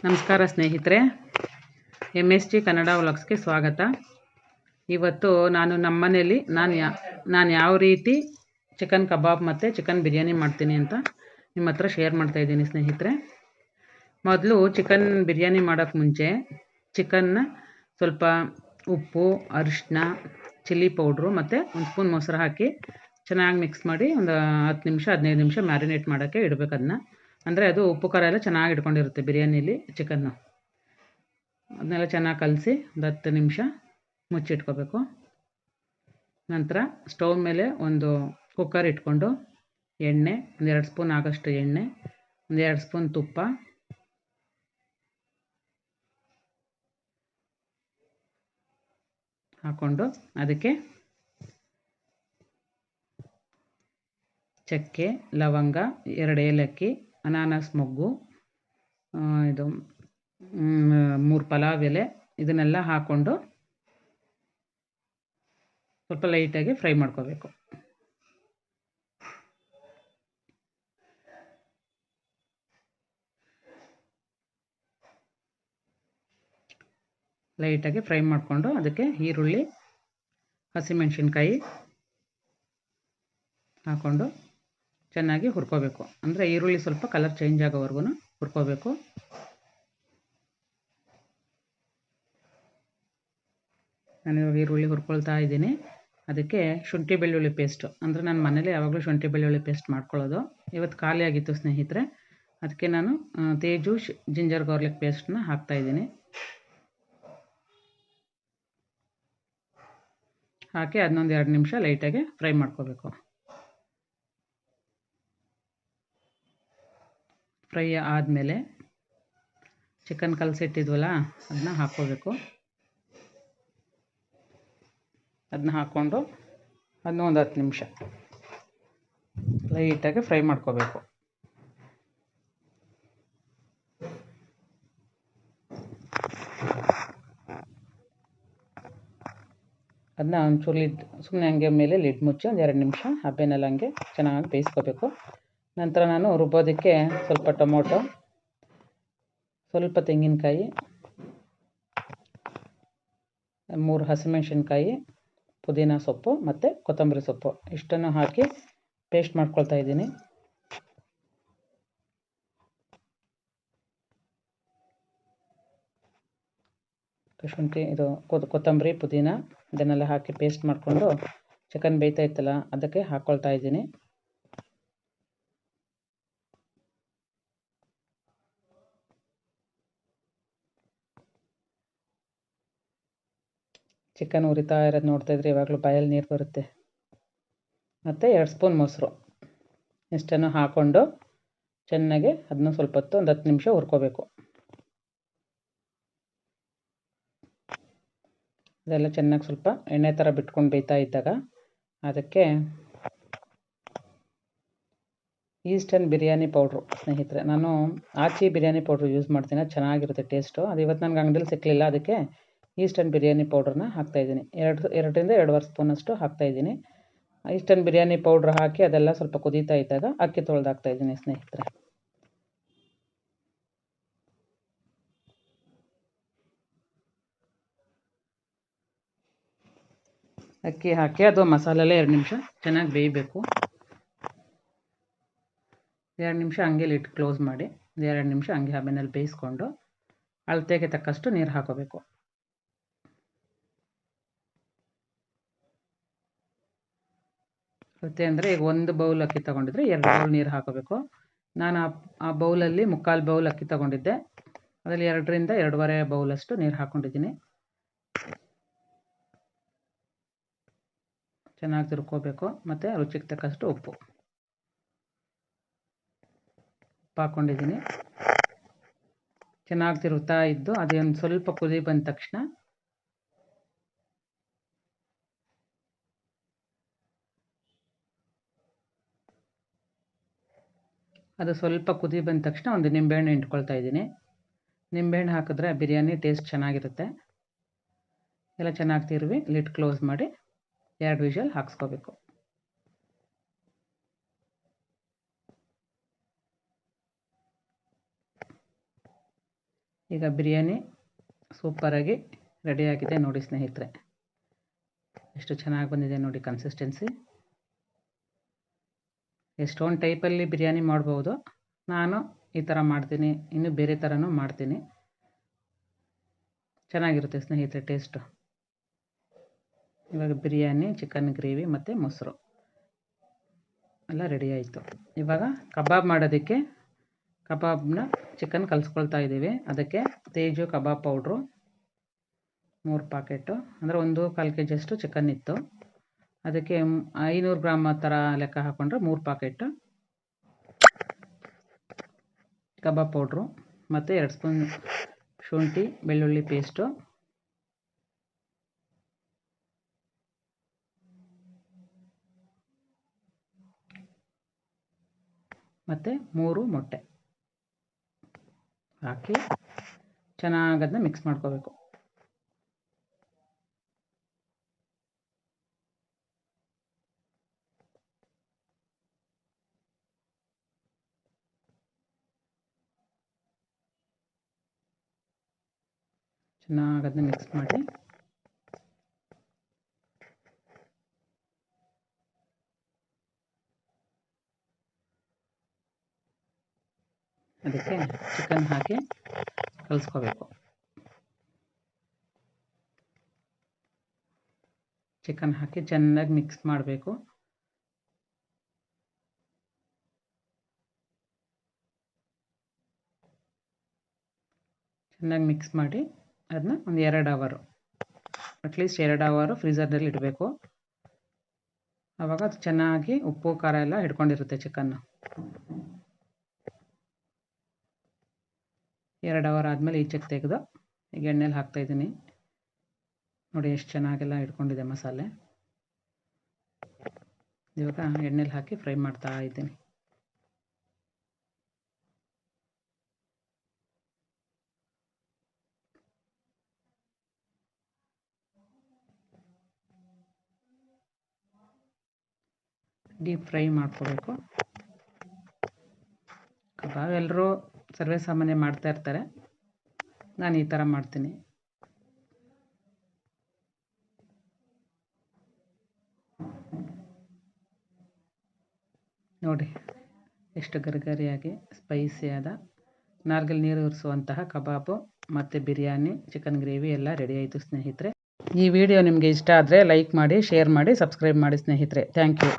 ನಮಸ್ಕಾರ ಸ್ನೇಹಿತರೆ, MSG ಕನ್ನಡ ವ್ಲಾಗ್ಸ್ಗೆ ಸ್ವಾಗತ. ಇವತ್ತು ನಾನು ನಮ್ಮ ಮನೇಲಿ ನಾನು ಯಾವ ರೀತಿ ಚಿಕನ್ ಕಬಾಬ್ ಮತ್ತು ಚಿಕನ್ ಬಿರಿಯಾನಿ ಮಾಡ್ತೀನಿ ಅಂತ ನಿಮ್ಮ ಹತ್ರ ಶೇರ್ ಮಾಡ್ತಾ ಇದ್ದೀನಿ ಸ್ನೇಹಿತರೆ. ಮೊದಲು ಚಿಕನ್ ಬಿರಿಯಾನಿ ಮಾಡೋಕ್ಕೆ ಮುಂಚೆ ಚಿಕನ್ನ ಸ್ವಲ್ಪ ಉಪ್ಪು, ಅರಿಶಿನ, ಚಿಲ್ಲಿ ಪೌಡ್ರು ಮತ್ತು ಒಂದು ಸ್ಪೂನ್ ಮೊಸರು ಹಾಕಿ ಚೆನ್ನಾಗಿ ಮಿಕ್ಸ್ ಮಾಡಿ ಒಂದು 10 ನಿಮಿಷ 15 ನಿಮಿಷ ಮ್ಯಾರಿನೇಟ್ ಮಾಡೋಕ್ಕೆ ಇಡಬೇಕು. ಅಂದರೆ ಅದು ಉಪ್ಪು ಖಾರ ಎಲ್ಲ ಚೆನ್ನಾಗಿ ಇಟ್ಕೊಂಡಿರುತ್ತೆ ಬಿರಿಯಾನಿಲಿ ಚಿಕನ್ನು. ಅದನ್ನೆಲ್ಲ ಚೆನ್ನಾಗಿ ಕಲಸಿ ಒಂದು 10 ನಿಮಿಷ ಮುಚ್ಚಿಟ್ಕೋಬೇಕು. ನಂತರ ಸ್ಟವ್ ಮೇಲೆ ಒಂದು ಕುಕ್ಕರ್ ಇಟ್ಕೊಂಡು ಎಣ್ಣೆ, 1-2 ಸ್ಪೂನ್ ಆಗೋಷ್ಟು ಎಣ್ಣೆ, 1-2 ಸ್ಪೂನ್ ತುಪ್ಪ ಹಾಕ್ಕೊಂಡು ಅದಕ್ಕೆ ಚಕ್ಕೆ, ಲವಂಗ, 2 ಏಲಕ್ಕಿ, ಅನಾನಸ್ ಮೊಗ್ಗು, 3 ಪಲಾವ್ ಎಲೆ ಇದನ್ನೆಲ್ಲ ಹಾಕ್ಕೊಂಡು ಸ್ವಲ್ಪ ಲೈಟಾಗಿ ಫ್ರೈ ಮಾಡ್ಕೋಬೇಕು. ಲೈಟಾಗಿ ಫ್ರೈ ಮಾಡಿಕೊಂಡು ಅದಕ್ಕೆ ಈರುಳ್ಳಿ, ಹಸಿಮೆಣಸಿನ್ಕಾಯಿ ಹಾಕ್ಕೊಂಡು ಚೆನ್ನಾಗಿ ಹುರ್ಕೋಬೇಕು. ಅಂದರೆ ಈರುಳ್ಳಿ ಸ್ವಲ್ಪ ಕಲರ್ ಚೇಂಜ್ ಆಗೋವರೆಗೂ ಹುರ್ಕೋಬೇಕು. ನಾನು ಇವಾಗ ಈರುಳ್ಳಿ ಹುರ್ಕೊಳ್ತಾ ಇದ್ದೀನಿ. ಅದಕ್ಕೆ ಶುಂಠಿ ಬೆಳ್ಳುಳ್ಳಿ ಪೇಸ್ಟು, ಅಂದರೆ ನಾನು ಮನೇಲಿ ಯಾವಾಗಲೂ ಶುಂಠಿ ಬೆಳ್ಳುಳ್ಳಿ ಪೇಸ್ಟ್ ಮಾಡ್ಕೊಳ್ಳೋದು. ಇವತ್ತು ಖಾಲಿ ಆಗಿತ್ತು ಸ್ನೇಹಿತರೆ, ಅದಕ್ಕೆ ನಾನು ತೇಜು ಜಿಂಜರ್ ಗಾರ್ಲಿಕ್ ಪೇಸ್ಟನ್ನ ಹಾಕ್ತಾಯಿದ್ದೀನಿ. ಹಾಕಿ ಅದನ್ನೊಂದು 2 ನಿಮಿಷ ಲೈಟಾಗಿ ಫ್ರೈ ಮಾಡ್ಕೋಬೇಕು. ಫ್ರೈ ಆದಮೇಲೆ ಚಿಕನ್ ಕಲಸಿಟ್ಟಿದ್ವಲ್ಲ ಅದನ್ನ ಹಾಕ್ಕೋಬೇಕು. ಅದನ್ನ ಹಾಕ್ಕೊಂಡು ಅದನ್ನ ಒಂದು 10 ನಿಮಿಷ ಲೈಟಾಗಿ ಫ್ರೈ ಮಾಡ್ಕೋಬೇಕು. ಅದನ್ನ ಒಂಚೂರು ಸುಮ್ಮನೆ ಹಂಗೆ ಮೇಲೆ ಲಿಡ್ ಮುಚ್ಚಿ ಒಂದು 2 ನಿಮಿಷ ಹಬ್ಬೆನೆಲ್ಲ ಹಂಗೆ ಚೆನ್ನಾಗಿ ಬೇಯಿಸ್ಕೋಬೇಕು. ನಂತರ ನಾನು ರುಬ್ಬೋದಕ್ಕೆ ಸ್ವಲ್ಪ ಟೊಮೊಟೊ, ಸ್ವಲ್ಪ ತೆಂಗಿನಕಾಯಿ, 3 ಹಸಿಮೆಣಸಿನ್ಕಾಯಿ, ಪುದೀನ ಸೊಪ್ಪು ಮತ್ತು ಕೊತ್ತಂಬರಿ ಸೊಪ್ಪು ಇಷ್ಟನ್ನು ಹಾಕಿ ಪೇಸ್ಟ್ ಮಾಡ್ಕೊಳ್ತಾ ಇದ್ದೀನಿ. ಶುಂಠಿ ಕೊತ್ತಂಬರಿ, ಪುದೀನ ಇದನ್ನೆಲ್ಲ ಹಾಕಿ ಪೇಸ್ಟ್ ಮಾಡಿಕೊಂಡು ಚಿಕನ್ ಬೇಯ್ತಾ ಇತ್ತಲ್ಲ ಅದಕ್ಕೆ ಹಾಕ್ಕೊಳ್ತಾ ಇದ್ದೀನಿ. ಚಿಕನ್ ಉರಿತಾ ಇರೋದು ನೋಡ್ತಾ ಇದ್ರೆ ಇವಾಗಲೂ ಬಾಯಲ್ಲಿ ನೀರು ಬರುತ್ತೆ. ಮತ್ತು 2 ಸ್ಪೂನ್ ಮೊಸರು ಇಷ್ಟನ್ನು ಹಾಕ್ಕೊಂಡು ಚೆನ್ನಾಗಿ ಅದನ್ನು ಸ್ವಲ್ಪ ಹೊತ್ತು ಒಂದು 10 ನಿಮಿಷ ಹುರ್ಕೋಬೇಕು. ಅದೆಲ್ಲ ಚೆನ್ನಾಗಿ ಸ್ವಲ್ಪ ಎಣ್ಣೆ ಥರ ಬಿಟ್ಕೊಂಡು ಬೇಯ್ತಾ ಇದ್ದಾಗ ಅದಕ್ಕೆ ಈಸ್ಟರ್ನ್ ಬಿರಿಯಾನಿ ಪೌಡ್ರು ಸ್ನೇಹಿತರೆ, ನಾನು ಆಚಿ ಬಿರಿಯಾನಿ ಪೌಡ್ರು ಯೂಸ್ ಮಾಡ್ತೀನಿ, ಅದು ಚೆನ್ನಾಗಿರುತ್ತೆ ಟೇಸ್ಟು. ಅದು ಇವತ್ತು ನನಗೆ ಅಂಗಡಿಲಿ ಸಿಕ್ಕಲಿಲ್ಲ, ಅದಕ್ಕೆ ಈಸ್ಟರ್ನ್ ಬಿರಿಯಾನಿ ಪೌಡ್ರನ್ನ ಹಾಕ್ತಾಯಿದ್ದೀನಿ. 2ರಿಂದ 2.5 ಸ್ಪೂನಷ್ಟು ಹಾಕ್ತಾಯಿದ್ದೀನಿ. ಈಸ್ಟರ್ನ್ ಬಿರಿಯಾನಿ ಪೌಡ್ರ್ ಹಾಕಿ ಅದೆಲ್ಲ ಸ್ವಲ್ಪ ಕುದೀತಾ ಇದ್ದಾಗ ಅಕ್ಕಿ ತೊಳೆದು ಹಾಕ್ತಾಯಿದ್ದೀನಿ ಸ್ನೇಹಿತರೆ. ಅಕ್ಕಿ ಹಾಕಿ ಅದು ಮಸಾಲೆಲ್ಲ 2 ನಿಮಿಷ ಚೆನ್ನಾಗಿ ಬೇಯಬೇಕು. 2 ನಿಮಿಷ ಹಂಗೆ ಲಿಡ್ ಕ್ಲೋಸ್ ಮಾಡಿ 2 ನಿಮಿಷ ಹಂಗೆ ಹಬೆನಲ್ಲಿ ಬೇಯಿಸ್ಕೊಂಡು ಅಳತೆಗೆ ತಕ್ಕಷ್ಟು ನೀರು ಹಾಕೋಬೇಕು. ಅಳತೆ ಅಂದರೆ ಈಗ 1 ಬೌಲ್ ಅಕ್ಕಿ ತೊಗೊಂಡಿದ್ರೆ 2 ಬೌಲ್ ನೀರು ಹಾಕೋಬೇಕು. ನಾನು ಆ ಬೌಲಲ್ಲಿ 3/4 ಬೌಲ್ ಅಕ್ಕಿ ತೊಗೊಂಡಿದ್ದೆ, ಅದರಲ್ಲಿ 2ರಿಂದ 2.5 ಬೌಲಷ್ಟು ನೀರು ಹಾಕ್ಕೊಂಡಿದ್ದೀನಿ. ಚೆನ್ನಾಗಿ ತಿರ್ಕೋಬೇಕು. ಮತ್ತು ರುಚಿಗೆ ತಕ್ಕಷ್ಟು ಉಪ್ಪು ಹಾಕ್ಕೊಂಡಿದ್ದೀನಿ. ಚೆನ್ನಾಗಿ ತಿರುಗ್ತಾ ಇದ್ದು ಅದೊಂದು ಸ್ವಲ್ಪ ಕುದಿ ಬಂದ ತಕ್ಷಣ ಒಂದು ನಿಂಬೆಹಣ್ಣು ಹಿಂಡ್ಕೊಳ್ತಾ ಇದ್ದೀನಿ. ನಿಂಬೆಹಣ್ಣು ಹಾಕಿದ್ರೆ ಬಿರಿಯಾನಿ ಟೇಸ್ಟ್ ಚೆನ್ನಾಗಿರುತ್ತೆ. ಎಲ್ಲ ಚೆನ್ನಾಗಿ ತಿರುವಿ ಲಿಡ್ ಕ್ಲೋಸ್ ಮಾಡಿ 2 ವಿಷಲ್ ಹಾಕ್ಸ್ಕೋಬೇಕು. ಈಗ ಬಿರಿಯಾನಿ ಸೂಪರಾಗಿ ರೆಡಿಯಾಗಿದೆ ನೋಡಿ ಸ್ನೇಹಿತರೆ. ಎಷ್ಟು ಚೆನ್ನಾಗಿ ಬಂದಿದೆ ನೋಡಿ ಕನ್ಸಿಸ್ಟೆನ್ಸಿ. ಎಷ್ಟೊಂದು ಟೈಪಲ್ಲಿ ಬಿರಿಯಾನಿ ಮಾಡ್ಬೋದು. ನಾನು ಈ ಥರ ಮಾಡ್ತೀನಿ, ಇನ್ನೂ ಬೇರೆ ಥರನೂ ಮಾಡ್ತೀನಿ. ಚೆನ್ನಾಗಿರುತ್ತೆ ಸ್ನೇಹಿತರೆ ಟೇಸ್ಟು. ಇವಾಗ ಬಿರಿಯಾನಿ, ಚಿಕನ್ ಗ್ರೇವಿ ಮತ್ತು ಮೊಸರು ಎಲ್ಲ ರೆಡಿ ಆಯಿತು. ಇವಾಗ ಕಬಾಬ್ ಮಾಡೋದಕ್ಕೆ ಕಬಾಬ್ನ ಚಿಕನ್ ಕಲಿಸ್ಕೊಳ್ತಾ ಇದ್ದೀವಿ. ಅದಕ್ಕೆ ತೇಜು ಕಬಾಬ್ ಪೌಡ್ರು 3 ಪ್ಯಾಕೆಟು, ಅಂದರೆ 1/4 kg ಅಷ್ಟು ಚಿಕನ್ ಇತ್ತು. ಅದಕ್ಕೆ 500 ಗ್ರಾಮ್ ಆ ಥರ ಲೆಕ್ಕ ಹಾಕ್ಕೊಂಡ್ರೆ 3 ಪ್ಯಾಕೆಟ್ ಕಬಾಬ್ ಪೌಡ್ರು ಮತ್ತು 2 ಸ್ಪೂನ್ ಶುಂಠಿ ಬೆಳ್ಳುಳ್ಳಿ ಪೇಸ್ಟು, ಮತ್ತು 3 ಮೊಟ್ಟೆ ಹಾಕಿ ಚೆನ್ನಾಗಿ ಅದನ್ನ ಮಿಕ್ಸ್ ಮಾಡ್ಕೋಬೇಕು. ಚೆನ್ನಾಗಿ ಅದನ್ನ ಮಿಕ್ಸ್ ಮಾಡಿ ಅದಕ್ಕೆ ಚಿಕನ್ ಹಾಕಿ ಕಲಿಸ್ಕೋಬೇಕು. ಚಿಕನ್ ಹಾಕಿ ಚೆನ್ನಾಗಿ ಮಿಕ್ಸ್ ಮಾಡಬೇಕು. ಚೆನ್ನಾಗಿ ಮಿಕ್ಸ್ ಮಾಡಿ ಅದನ್ನ ಒಂದು 2 ಅವರ್, ಅಟ್ಲೀಸ್ಟ್ 2 ಅವರ್ ಫ್ರೀಝರ್ನಲ್ಲಿ ಇಡಬೇಕು. ಆವಾಗ ಅದು ಚೆನ್ನಾಗಿ ಉಪ್ಪು ಖಾರ ಎಲ್ಲ ಹಿಡ್ಕೊಂಡಿರುತ್ತೆ ಚಿಕನ್ನು. 2 ಅವರ್ ಆದಮೇಲೆ ಈಚೆಗೆ ತೆಗೆದು ಈಗ ಎಣ್ಣೆಲಿ ಹಾಕ್ತಾಯಿದ್ದೀನಿ. ನೋಡಿ ಎಷ್ಟು ಚೆನ್ನಾಗೆಲ್ಲ ಹಿಡ್ಕೊಂಡಿದೆ ಮಸಾಲೆ. ಇವಾಗ ಎಣ್ಣೆಲಿ ಹಾಕಿ ಫ್ರೈ ಮಾಡ್ತಾ ಇದ್ದೀನಿ. ಡೀಪ್ ಫ್ರೈ ಮಾಡ್ಕೋಬೇಕು. ಕಬಾಬ್ ಎಲ್ಲರೂ ಸರ್ವೇ ಸಾಮಾನ್ಯ ಮಾಡ್ತಾ ಇರ್ತಾರೆ, ನಾನು ಈ ಥರ ಮಾಡ್ತೀನಿ. ನೋಡಿ ಎಷ್ಟು ಗರಿಗರಿಯಾಗಿ ಸ್ಪೈಸಿಯಾದ ನಾಲ್ಗಲ್ಲಿ ನೀರು ಉರಿಸುವಂತಹ ಕಬಾಬು ಮತ್ತು ಬಿರಿಯಾನಿ, ಚಿಕನ್ ಗ್ರೇವಿ ಎಲ್ಲ ರೆಡಿ ಆಯಿತು ಸ್ನೇಹಿತರೆ. ಈ ವಿಡಿಯೋ ನಿಮಗೆ ಇಷ್ಟ ಆದರೆ ಲೈಕ್ ಮಾಡಿ, ಶೇರ್ ಮಾಡಿ, ಸಬ್ಸ್ಕ್ರೈಬ್ ಮಾಡಿ ಸ್ನೇಹಿತರೆ. Thank you.